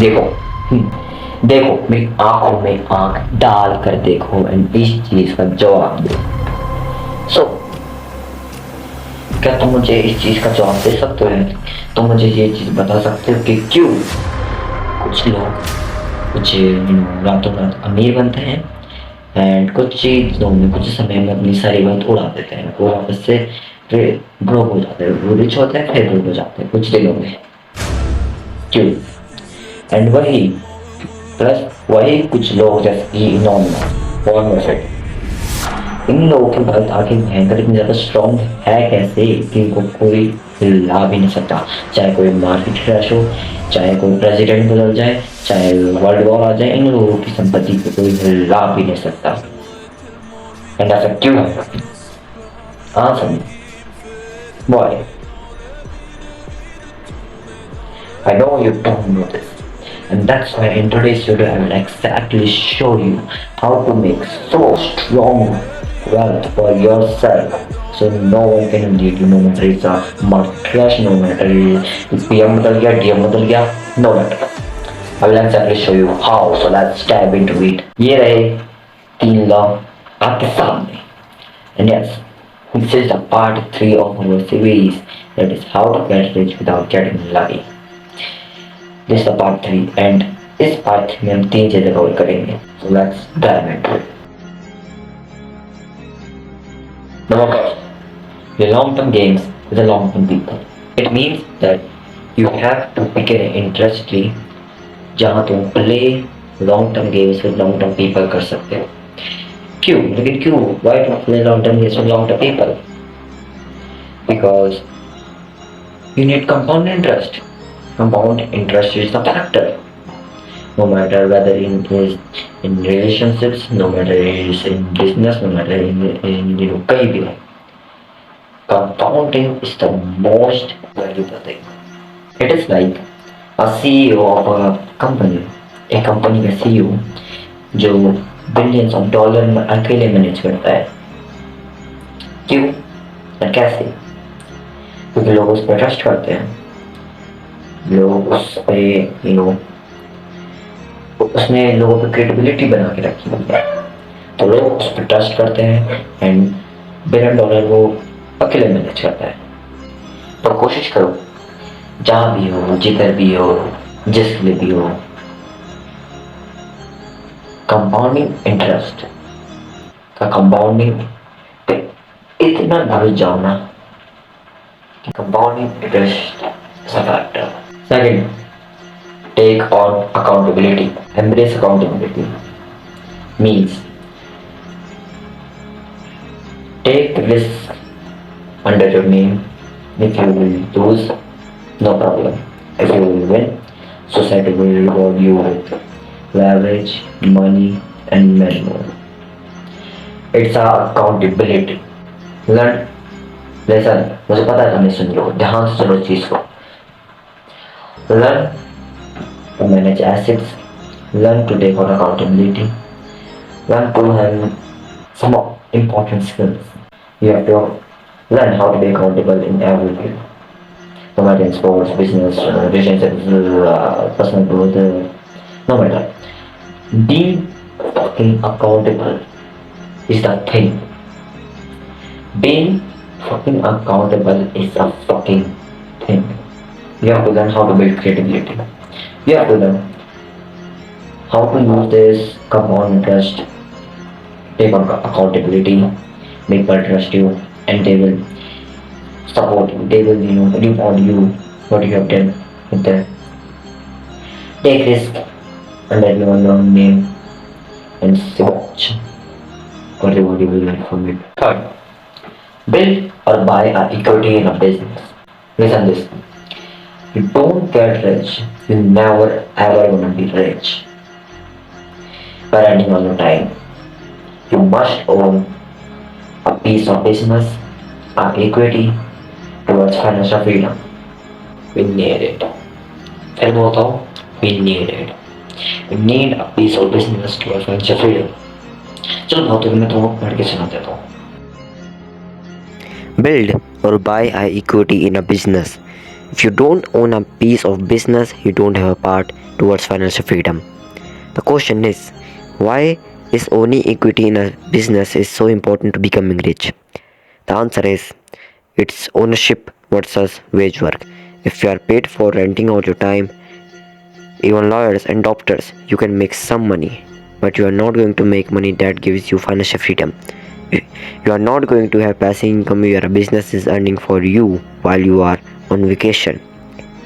देखो, देखो मेरी आंखों में आंख डाल कर देखो एंड इस चीज का जवाब दो। सो क्या तुम मुझे इस चीज का जवाब दे सकते हो? तुम मुझे ये चीज बता सकते हो कि क्यों कुछ लोग कुछ रातों रात अमीर बनते हैं एंड कुछ चीजों में कुछ समय में अपनी सारी बात उड़ा देते हैं, वो वापस से फिर ब्रोक हो जाते हैं, वो रिच होते हैं फिर ब्रोक हो जाते हैं कुछ दिनों में। क्यों? एंड वही प्लस वही कुछ लोग जैसे कि इन्होंने वॉरेन बफेट, इन लोगों की बात आगे भयंकर इतनी ज़्यादा स्ट्रॉन्ग है कैसे कि इनको कोई हिला भी नहीं सकता। चाहे कोई मार्केट क्रैश हो, चाहे कोई प्रेसिडेंट बदल जाए, चाहे वर्ल्ड वॉर आ जाए, इन लोगों की संपत्ति को कोई हिला भी नहीं सकता। एंड ऐसा क्यों है? Answer me. Why? I know you don't know this. And that's why in today's video I will exactly show you how to make so strong wealth for yourself. So no one can lead you, no matter it's a market crash, no matter it's PM बदल गया, DM बदल गया, no matter. I will exactly show you how. So let's dive into it. ये रहे 3 law आपके सामने. And yes, this is the part 3 of our series, that is how to get rich without getting lucky. This is the part 3 and इस part 3 में हम 3 चीजें cover करेंगे. So let's dive into it. Number first, the long-term games with the long-term people. It means that you have to pick an interest जहाँ तुम play long-term games with long-term people कर सकते हो. क्यों? लेकिन क्यों? Why to play long-term games with long-term people? Because you need compound interest. Compound interest is the factor. No matter whether it is in relationships, no matter it is in business, no matter in कहीं भी हो, compounding is the most valuable thing. It is like a CEO of a company, एक company का CEO जो billions of dollar में अकेले manage करता है. क्यों और कैसे? क्योंकि लोग उस पर ट्रस्ट करते हैं, लोग उस पे उसने लोगों पे क्रेडिबिलिटी बना के रखी हुई है, तो लोग उस पर ट्रस्ट करते हैं एंड बिलियन डॉलर वो अकेले मैनेज करता है. तो कोशिश करो जहाँ भी हो, जिधर भी हो, जिस लिए भी हो, कंपाउंडिंग इंटरेस्ट का कंपाउंडिंग पे इतना घुस जाओ ना कि compounding interest is a factor. Second, take on accountability. Embrace accountability. Means take risk under your name. If you will lose, no problem. If you will win, society will reward you with leverage, money, and many more. It's a accountability. Learn. Listen. मुझे पता है तुमने सुन लो, ध्यान से सुनो चीज को. Learn to manage assets, learn to take on accountability, learn to have some important skills. You have to learn how to be accountable in every field, no matter in sports, business, relationships, personal growth, no matter. Being fucking accountable is the thing. Being fucking accountable is a fucking thing. You have to learn how to build credibility. You have to learn how to use this compound interest, take on accountability, make people trust you, and they will support you. They will, reward you what you have done with them. Take risk under your own name and watch what reward you will get from it. Third, build or buy an equity in a business. Listen this. You don't get rich, you're never ever gonna be rich by running on your time. You must own a piece of business, an equity towards financial freedom. We need it. फिर बोलता हूँ, we need it. We need a piece of business towards financial freedom. चलो बहुत मैं तुमको पढ़ के सुना देता हूँ. Build or buy an equity in a business. If you don't own a piece of business, you don't have a part towards financial freedom. The question is, why is owning equity in a business is so important to becoming rich? The answer is, it's ownership versus wage work. If you are paid for renting out your time, even lawyers and doctors, you can make some money, but you are not going to make money that gives you financial freedom. You are not going to have passive income where a business is earning for you while you are on vacation.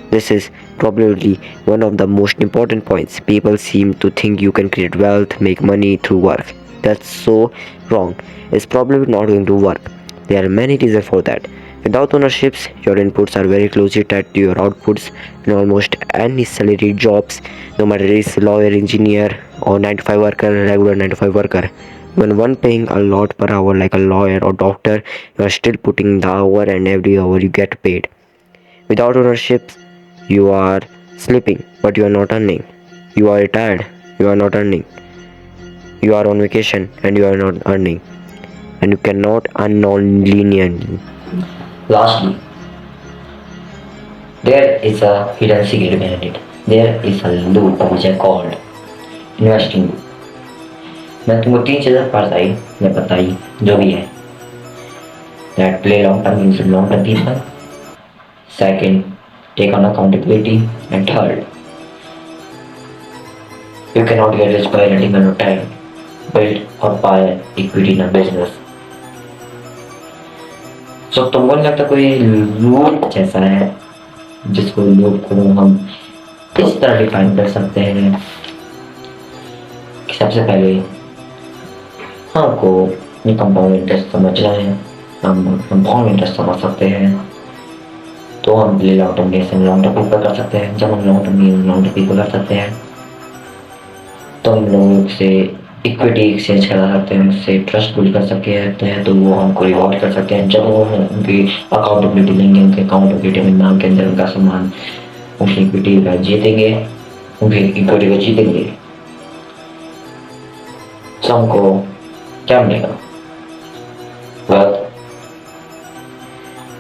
This is probably one of the most important points. People seem to think you can create wealth, make money through work. That's so wrong. It's probably not going to work. There are many reasons for that. Without ownerships, your inputs are very closely tied to your outputs in almost any salaried jobs, no matter it's lawyer, engineer, or 9 to 5 worker, regular 9 to 5 worker. When one paying a lot per hour like a lawyer or doctor, you are still putting the hour and every hour you get paid. Without ownership, you are sleeping, but you are not earning. You are retired, you are not earning. You are on vacation and you are not earning. And you cannot earn non-linearly. Lastly, there is a hidden secret behind it. There is a loop which I called investing loop. मैं तुमको 3 चीजें बताई या बताई जो भी है. That play long term means long term people. Second, take on accountability. And third, you cannot get rich by renting on your time. Build or buy equity in a business. So तुमको नहीं लगता कोई loop जैसा है जिसको loop को हम इस तरह डिफाइन कर सकते हैं कि सबसे पहले हमको ये कंपाउंड इंटरेस्ट समझना है. हम कंपाउंड इंटरेस्ट समझ सकते हैं तो हम long term game long term people कर सकते हैं. जब हम long term game long term people कर सकते हैं तो हम लोग से इक्विटी एक्सचेंज करा सकते हैं, उससे ट्रस्ट बिल्ड कर सकते हैं तो वो हमको रिवॉर्ड कर सकते हैं. जब वो उनकी अकाउंटेबिलिटी लेंगे, उनके अकाउंटेबिलिटी में नाम के अंदर उनका सामान उनकी इक्विटी का जीतेंगे, उनकी इक्विटी को जीतेंगे तो हमको क्या मिलेगा?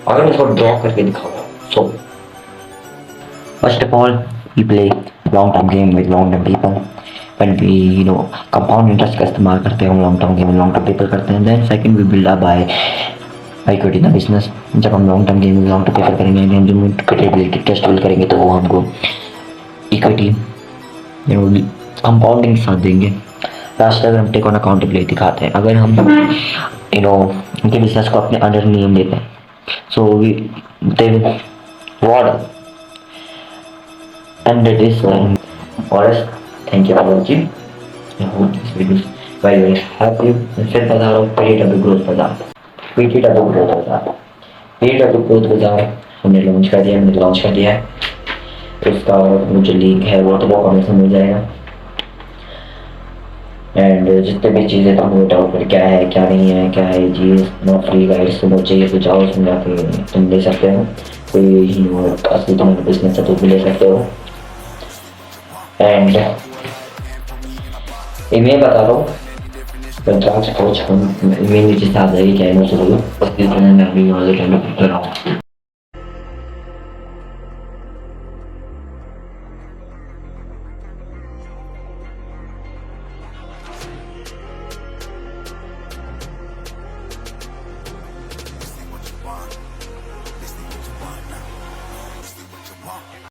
अगर मैं इसको ड्रॉ करके दिखाऊंगा so first of all we play long term game with long term people. when we compound interest का इस्तेमाल करते हैं, हम long term game long term people करते हैं. Then second we build up by equity in business. जब हम long term game long term people करेंगे, हम क्रेडिबिलिटी ट्रस्ट बिल्ड करेंगे तो वो हमको इक्विटी कंपाउंडिंग साथ देंगे. लास्ट अगर हम टेक ऑन अकाउंटेबिलिटी दिखाते हैं, अगर हम उनके बिजनेस को अपने अंडर नियम लेते हैं so they will reward and it is for us. Thank you for watching. I hope this video is very helpful. फिर बता रहा हूँ PTW ग्रोथ बाजार. PTW ग्रोथ बाजार, PTW ग्रोथ बाजार हमने लॉन्च कर दिया है. इसका जो लिंक है वो तो बहुत हमें समझ जाएगा. एंड जितने भी चीज़ें तुम डाउट पर क्या है क्या नहीं है, क्या है चीज़ नो फ्री गाइड्स तुम्हें चाहिए तो जाओ उसमें जाके तुम ले सकते हो. कोई असली तुम्हारा बिजनेस है तो भी ले सकते हो. एंड मैं बता रहा हूँ पंचायत कोच हम मेन चीज़ आ जाएगी क्या है उसकी मैं अभी कर रहा हूँ.